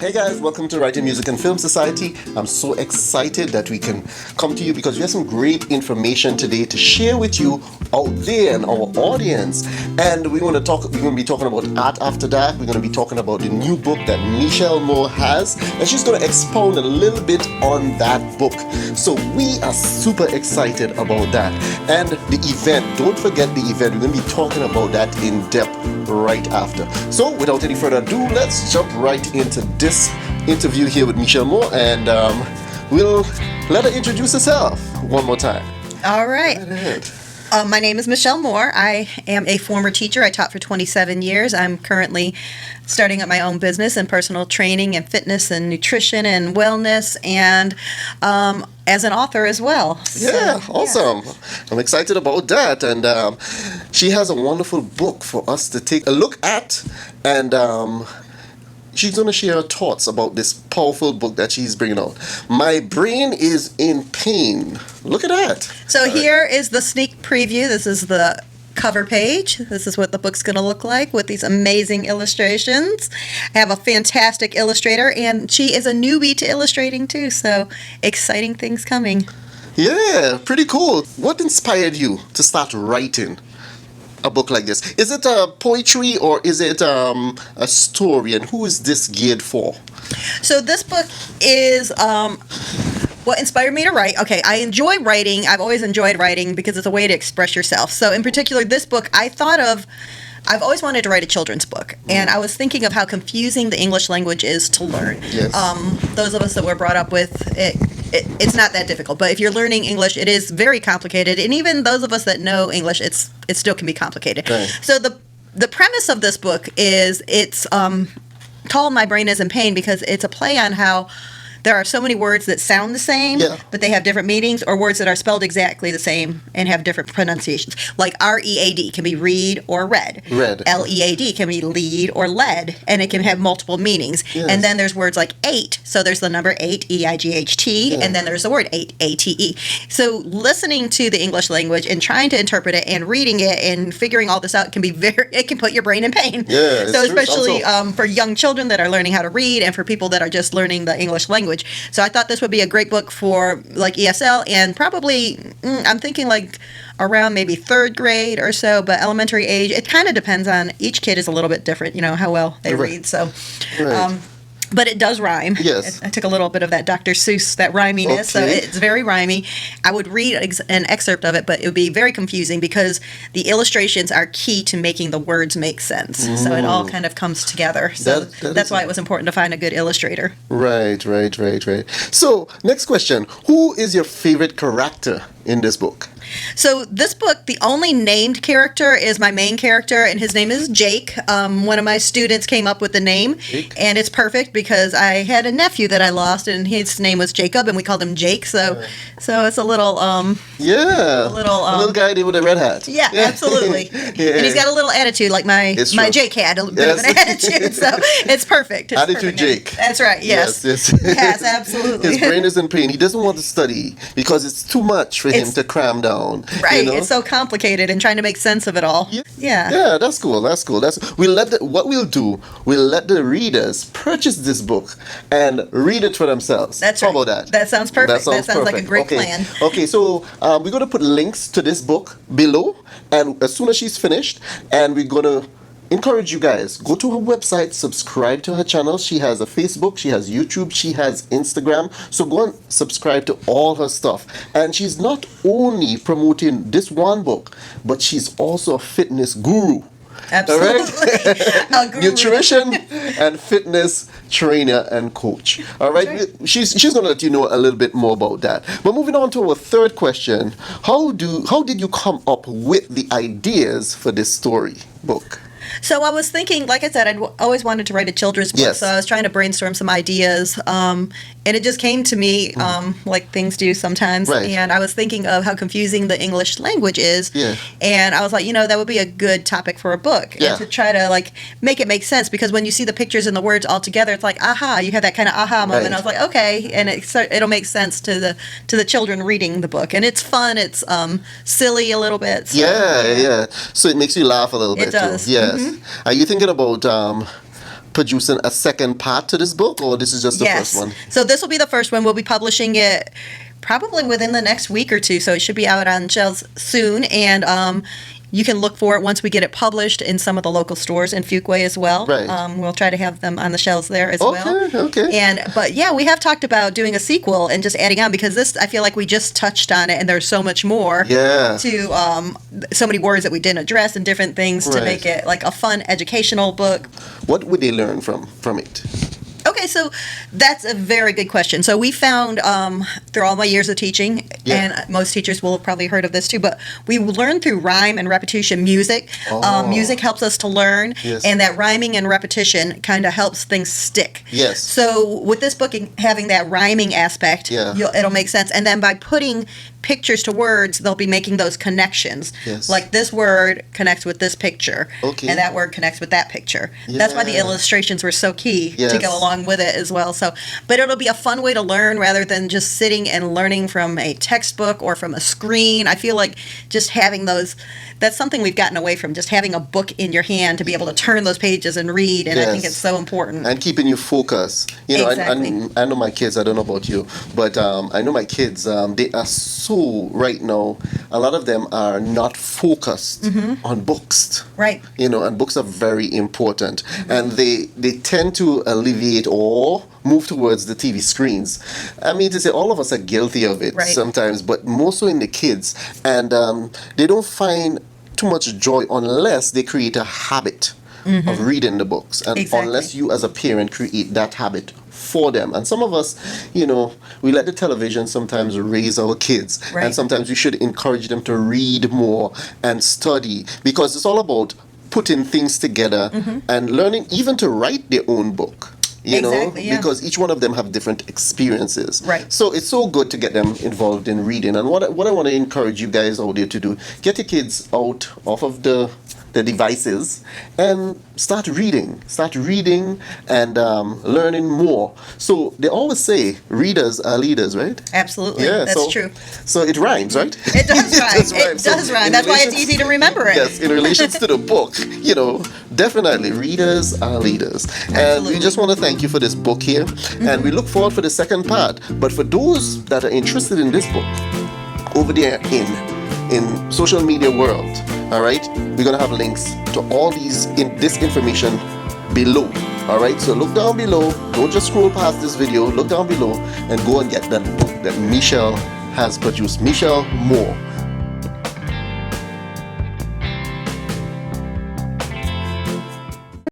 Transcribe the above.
Hey guys, welcome to Writing Music and Film Society. I'm so excited that we can come to you because we have some great information today to share with you out there and our audience. And we're going to be talking about art after that. We're going to be talking about the new book that Michelle Moore has, and she's going to expound a little bit on that book. So we are super excited about that. And the event, don't forget the event. We're going to be talking about that in depth right after. So without any further ado, let's jump right into this interview here with Michelle Moore, and we'll let her introduce herself one more time. All right. My name is Michelle Moore. I am a former teacher. I taught for 27 years. I'm currently starting up my own business in personal training and fitness and nutrition and wellness, and as an author as well. Yeah, awesome. Yeah. I'm excited about that. And she has a wonderful book for us to take a look at, and she's going to share her thoughts about this powerful book that she's bringing out. My Brain is in Pain. Look at that. So here is the sneak preview. This is the cover page. This is what the book's going to look like with these amazing illustrations. I have a fantastic illustrator, and she is a newbie to illustrating too, so exciting things coming. Yeah, pretty cool. What inspired you to start writing a book like this? Is it poetry or is it a story, and who is this geared for? So this book is what inspired me to write. Okay, I enjoy writing. I've always enjoyed writing because it's a way to express yourself. So in particular, this book, I've always wanted to write a children's book, and I was thinking of how confusing the English language is to learn. Yes. Those of us that were brought up with it, it's not that difficult, but if you're learning English, it is very complicated, and even those of us that know English, it still can be complicated. Right. So the premise of this book is it's called My Brain is in Pain because it's a play on how there are so many words that sound the same, but they have different meanings, or words that are spelled exactly the same and have different pronunciations. Like R-E-A-D can be read or read. L-E-A-D can be lead or led, and it can have multiple meanings. Yes. And then there's words like eight. So there's the number 8, E-I-G-H-T, and then there's the word eight, A-T-E. So listening to the English language and trying to interpret it and reading it and figuring all this out it can put your brain in pain. Yeah, so especially for young children that are learning how to read, and for people that are just learning the English language. So I thought this would be a great book for like ESL, and probably I'm thinking like around maybe 3rd grade or so, but elementary age, it kind of depends on, each kid is a little bit different, how well they read. So but it does rhyme. Yes. I took a little bit of that Dr. Seuss, that rhyminess, so it's very rhymey. I would read an excerpt of it, but it would be very confusing because the illustrations are key to making the words make sense. So it all kind of comes together. So that's why it was important to find a good illustrator. Right. So, next question. Who is your favorite character in this book? So this book, the only named character is my main character, and his name is Jake. One of my students came up with the name, and it's perfect because I had a nephew that I lost, and his name was Jacob, and we called him Jake. So it's a little a little guy with a red hat. Yeah, absolutely. And he's got a little attitude, like my Jake had a bit of an attitude. So it's perfect. It's attitude Jake. That's right. Yes. Yes, absolutely. His brain is in pain. He doesn't want to study because it's too much for him to cram down. Right, it's so complicated and trying to make sense of it all. Yeah, that's cool. We'll let the readers purchase this book and read it for themselves. That's right. How about that? That sounds perfect. That sounds like a great plan. Okay, so we're going to put links to this book below, and as soon as she's finished, and we're going to encourage you guys, go to her website, subscribe to her channel. She has a Facebook, she has YouTube, she has Instagram. So go and subscribe to all her stuff. And she's not only promoting this one book, but she's also a fitness guru. Absolutely. Nutrition and fitness trainer and coach. All right. She's going to let you know a little bit more about that. But moving on to our third question, how did you come up with the ideas for this story book? So I was thinking, like I said, I'd always wanted to write a children's book. Yes. So I was trying to brainstorm some ideas, and it just came to me like things do sometimes. Right. And I was thinking of how confusing the English language is. Yeah. And I was like, that would be a good topic for a book. Yeah. And to try to like make it make sense, because when you see the pictures and the words all together, it's like, aha, you have that kind of aha moment. Right. I was like, okay, and it'll make sense to the children reading the book. And it's fun. It's silly a little bit. So, yeah. So it makes you laugh a little bit does. too. Yes. Are you thinking about producing a second part to this book, or this is just the first one? So this will be the first one. We'll be publishing it probably within the next week or two, so it should be out on shelves soon. And you can look for it once we get it published in some of the local stores in Fuquay as well. Right. We'll try to have them on the shelves there as well. Okay. But yeah, we have talked about doing a sequel and just adding on, because this, I feel like we just touched on it, and there's so much more to so many words that we didn't address and different things to make it like a fun educational book. What would they learn from it? Okay, so that's a very good question. So we found through all my years of teaching, and most teachers will have probably heard of this too, but we learn through rhyme and repetition music. Music helps us to learn, and that rhyming and repetition kind of helps things stick. Yes. So with this book having that rhyming aspect, it'll make sense. And then by putting pictures to words, they'll be making those connections. Yes. Like this word connects with this picture, and that word connects with that picture. That's why the illustrations were so key to go along with it as well. So, but it'll be a fun way to learn rather than just sitting and learning from a textbook or from a screen. I feel like just having those, that's something we've gotten away from, just having a book in your hand to be able to turn those pages and read, and I think it's so important. And keeping you focused. You know, I know my kids, I don't know about you, but I know my kids, they are so, right now, a lot of them are not focused on books. Right. You know, and books are very important. And they tend to alleviate or move towards the TV screens. I mean, to say all of us are guilty of it sometimes, but more so in the kids. And they don't find too much joy unless they create a habit of reading the books. And unless you as a parent create that habit for them. And some of us, you know, we let the television sometimes raise our kids. And sometimes we should encourage them to read more and study, because it's all about putting things together and learning even to write their own book. You know, because each one of them have different experiences. Right. So it's so good to get them involved in reading. And what I want to encourage you guys out there to do, get your kids out off of the devices and start reading and learning more. So they always say readers are leaders, right? Absolutely. That's true. So it rhymes, right? It does rhyme. It does rhyme. That's why it's easy to remember it. Yes, in relation to the book, you know, definitely readers are leaders. And we just want to thank you for this book here, and we look forward for the second part. But for those that are interested in this book, over there in social media world, all right, we're gonna have links to all this information below. All right, so look down below. Don't just scroll past this video. Look down below and go and get that book that Michelle has produced. Michelle Moore.